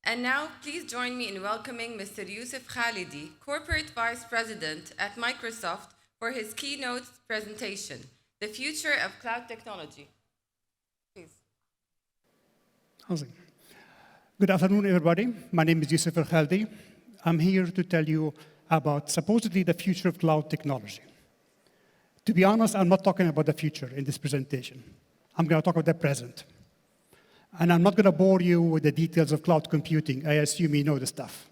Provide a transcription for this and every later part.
And now, please join me in welcoming Mr. Yousef Khalidi, Corporate Vice President at Microsoft, for his keynote presentation, The Future of Cloud Technology. Please. Awesome. Good afternoon, everybody. My name is Yousef Khalidi. I'm here to tell you about supposedly the future of cloud technology. To be honest, I'm not talking about the future in this presentation. I'm going to talk about the present. And I'm not going to bore you with the details of cloud computing. I assume you know the stuff.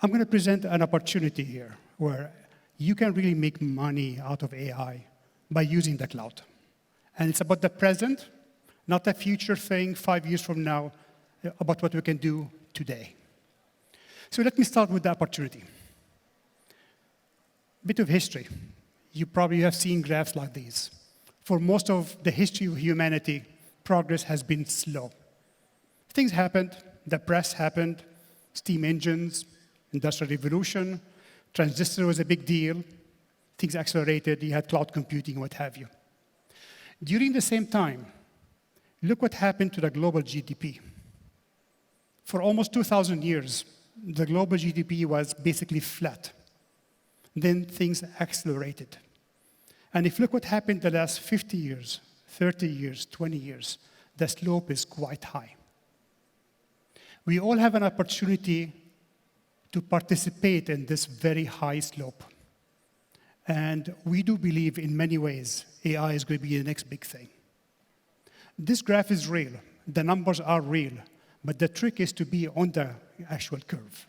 I'm going to present an opportunity here where you can really make money out of AI by using the cloud. And it's about the present, not a future thing 5 years from now, about what we can do today. So let me start with the opportunity. A bit of history. You probably have seen graphs like these. For most of the history of humanity, progress has been slow. Things happened, the press happened, steam engines, industrial revolution, transistor was a big deal, things accelerated, you had cloud computing, what have you. During the same time, look what happened to the global GDP. For almost 2,000 years, the global GDP was basically flat. Then things accelerated. And if you look what happened the last 50 years, 30 years, 20 years, the slope is quite high. We all have an opportunity to participate in this very high slope. And we do believe in many ways AI is going to be the next big thing. This graph is real. The numbers are real. But the trick is to be on the actual curve.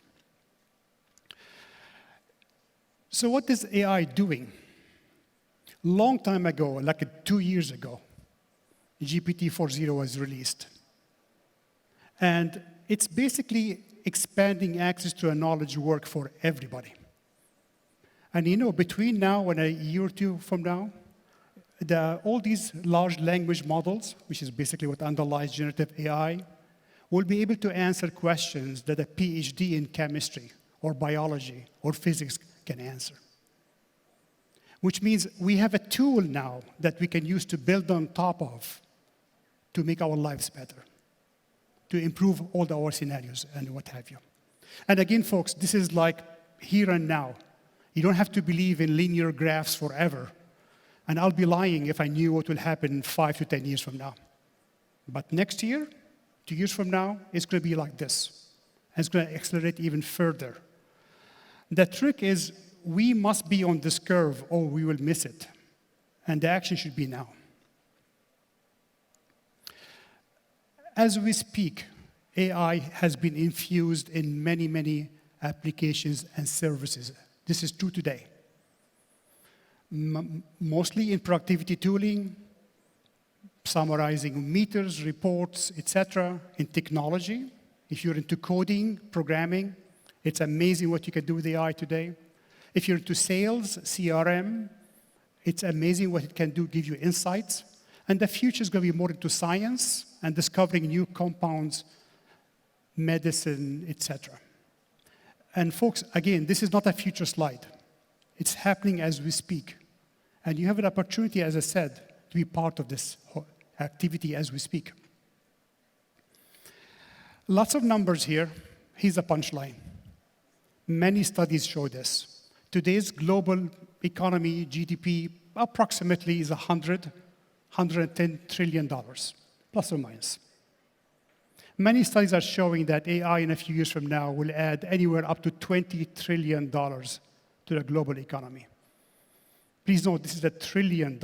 So what is AI doing? Long time ago, like 2 years ago, GPT-4.0 was released. And it's basically expanding access to a knowledge work for everybody. And you know, between now and a year or two from now, all these large language models, which is basically what underlies generative AI, will be able to answer questions that a PhD in chemistry or biology or physics can answer. Which means we have a tool now that we can use to build on top of to make our lives better, to improve all our scenarios and what have you. And again, folks, this is like here and now. You don't have to believe in linear graphs forever. And I'll be lying if I knew what will happen 5 to 10 years from now. But next year, 2 years from now, it's going to be like this. And it's going to accelerate even further. The trick is we must be on this curve or we will miss it. And the action should be now. As we speak, AI has been infused in many, many applications and services. This is true today. Mostly in productivity tooling, summarizing meters, reports, etc. In technology, if you're into coding, programming, it's amazing what you can do with AI today. If you're into sales, CRM, it's amazing what it can do, give you insights. And the future is going to be more into science and discovering new compounds, medicine, etc. And folks, again, this is not a future slide. It's happening as we speak. And you have an opportunity, as I said, to be part of this activity as we speak. Lots of numbers here. Here's a punchline. Many studies show this. Today's global economy, GDP, approximately is $110 trillion, plus or minus. Many studies are showing that AI in a few years from now will add anywhere up to $20 trillion to the global economy. Please note, this is $1 trillion.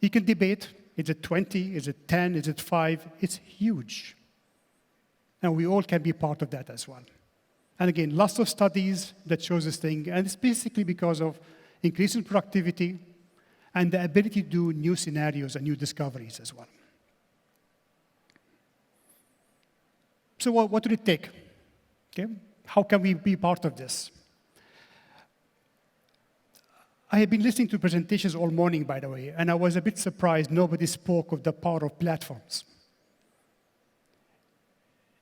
You can debate, is it 20, is it 10, is it 5? It's huge. And we all can be part of that as well. And again, lots of studies that shows this thing, and it's basically because of increasing productivity and the ability to do new scenarios and new discoveries as well. So what would it take? Okay? How can we be part of this? I have been listening to presentations all morning, by the way, and I was a bit surprised nobody spoke of the power of platforms.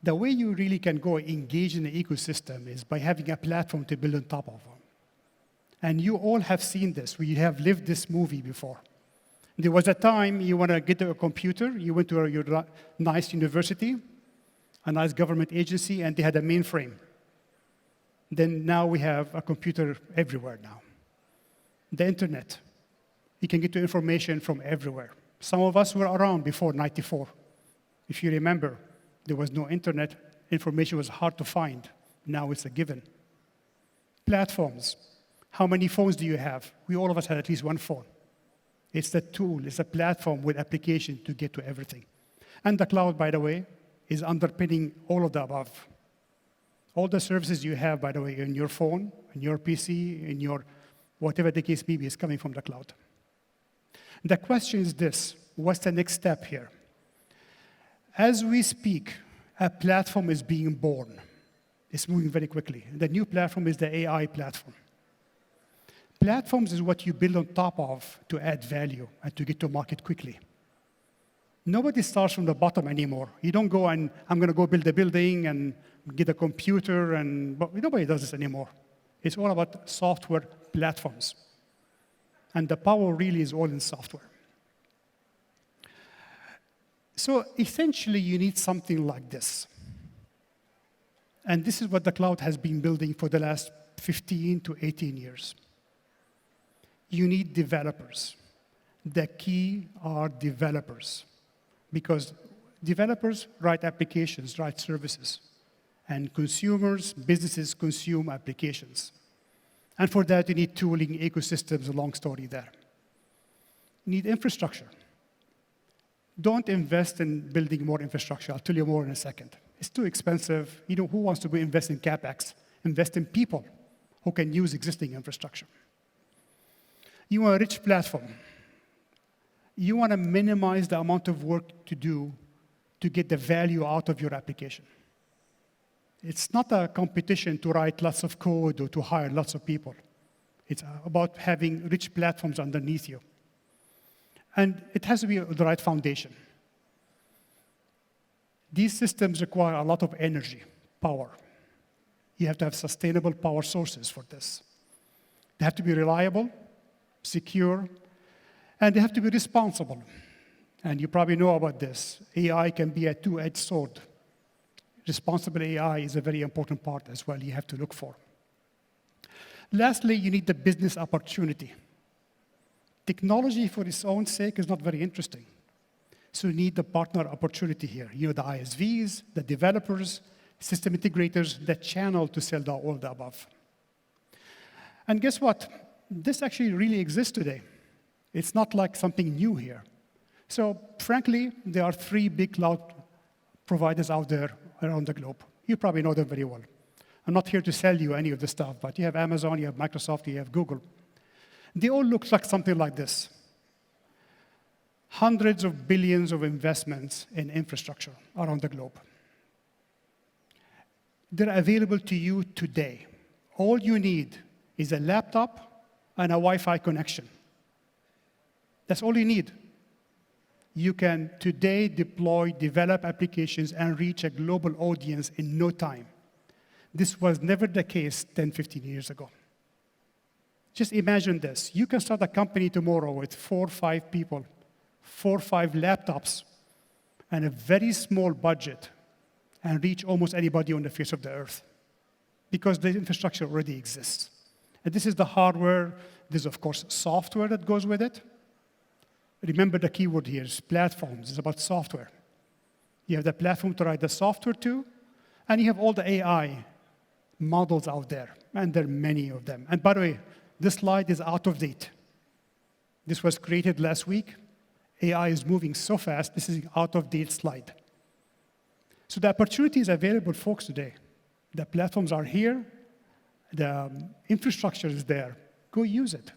The way you really can go engage in the ecosystem is by having a platform to build on top of. And you all have seen this. We have lived this movie before. There was a time you want to get a computer, you went to your nice university, a nice government agency, and they had a mainframe. Then now we have a computer everywhere now. The internet. You can get to information from everywhere. Some of us were around before '94. If you remember, there was no internet. Information was hard to find. Now it's a given. Platforms. How many phones do you have? All of us had at least one phone. It's the tool, it's a platform with application to get to everything. And the cloud, by the way, is underpinning all of the above. All the services you have, by the way, in your phone, in your PC, in your whatever the case may be, is coming from the cloud. The question is this: what's the next step here? As we speak, a platform is being born. It's moving very quickly. The new platform is the AI platform. Platforms is what you build on top of to add value and to get to market quickly. Nobody starts from the bottom anymore. You don't go and, I'm going to go build a building and get a computer, but nobody does this anymore. It's all about software platforms. And the power really is all in software. So essentially, you need something like this. And this is what the cloud has been building for the last 15 to 18 years. You need developers. The key are developers. Because developers write applications, write services. And consumers, businesses consume applications. And for that, you need tooling, ecosystems, a long story there. You need infrastructure. Don't invest in building more infrastructure. I'll tell you more in a second. It's too expensive. Who wants to invest in CapEx? Invest in people who can use existing infrastructure. You want a rich platform. You want to minimize the amount of work to do to get the value out of your application. It's not a competition to write lots of code or to hire lots of people. It's about having rich platforms underneath you. And it has to be the right foundation. These systems require a lot of energy, power. You have to have sustainable power sources for this. They have to be reliable, secure, and they have to be responsible. And you probably know about this. AI can be a two-edged sword. Responsible AI is a very important part as well you have to look for. Lastly, you need the business opportunity. Technology for its own sake is not very interesting. So you need the partner opportunity here. The ISVs, the developers, system integrators, the channel to sell all the above. And guess what? This actually really exists today. It's not like something new here. So frankly, there are 3 big cloud providers out there around the globe. You probably know them very well. I'm not here to sell you any of the stuff, but you have Amazon, you have Microsoft, you have Google. They all look like something like this. Hundreds of billions of investments in infrastructure around the globe. They're available to you today. All you need is a laptop and a Wi-Fi connection. That's all you need. You can today deploy, develop applications, and reach a global audience in no time. This was never the case 10, 15 years ago. Just imagine this. You can start a company tomorrow with 4 or 5 people, 4 or 5 laptops, and a very small budget, and reach almost anybody on the face of the earth, because the infrastructure already exists. And this is the hardware. There's, of course, software that goes with it. Remember the keyword here is platforms. It's about software. You have the platform to write the software to, and you have all the AI models out there, and there are many of them. And by the way, this slide is out of date. This was created last week. AI is moving so fast, this is an out-of-date slide. So the opportunity is available, folks, today. The platforms are here. The infrastructure is there. Go use it.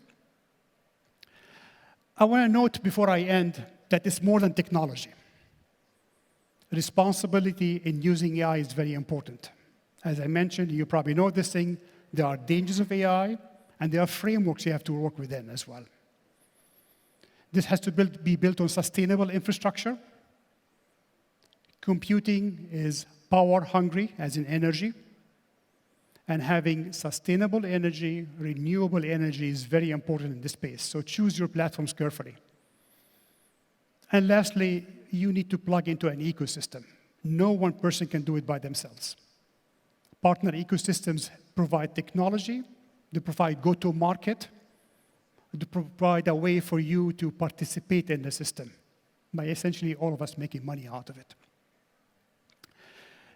I want to note before I end that it's more than technology. Responsibility in using AI is very important. As I mentioned, you probably know this thing. There are dangers of AI, and there are frameworks you have to work within as well. This has to be built on sustainable infrastructure. Computing is power hungry, as in energy. And having sustainable energy, renewable energy is very important in this space. So choose your platforms carefully. And lastly, you need to plug into an ecosystem. No one person can do it by themselves. Partner ecosystems provide technology, they provide go-to-market, they provide a way for you to participate in the system by essentially all of us making money out of it.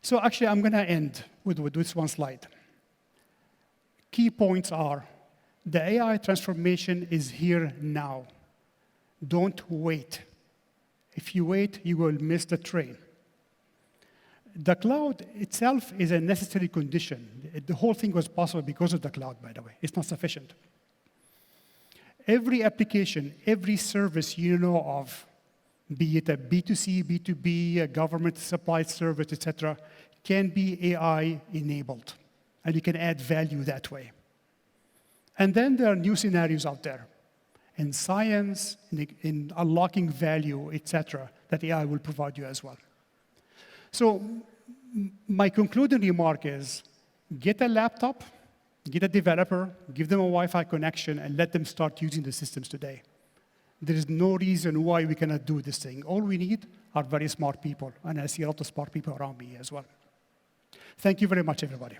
So actually, I'm going to end with this one slide. Key points are, the AI transformation is here now. Don't wait. If you wait, you will miss the train. The cloud itself is a necessary condition. The whole thing was possible because of the cloud, by the way. It's not sufficient. Every application, every service you know of, be it a B2C, B2B, a government supplied service, etc., can be AI enabled. And you can add value that way. And then there are new scenarios out there in science, in unlocking value, etc., that AI will provide you as well. So my concluding remark is, get a laptop, get a developer, give them a Wi-Fi connection, and let them start using the systems today. There is no reason why we cannot do this thing. All we need are very smart people, and I see a lot of smart people around me as well. Thank you very much, everybody.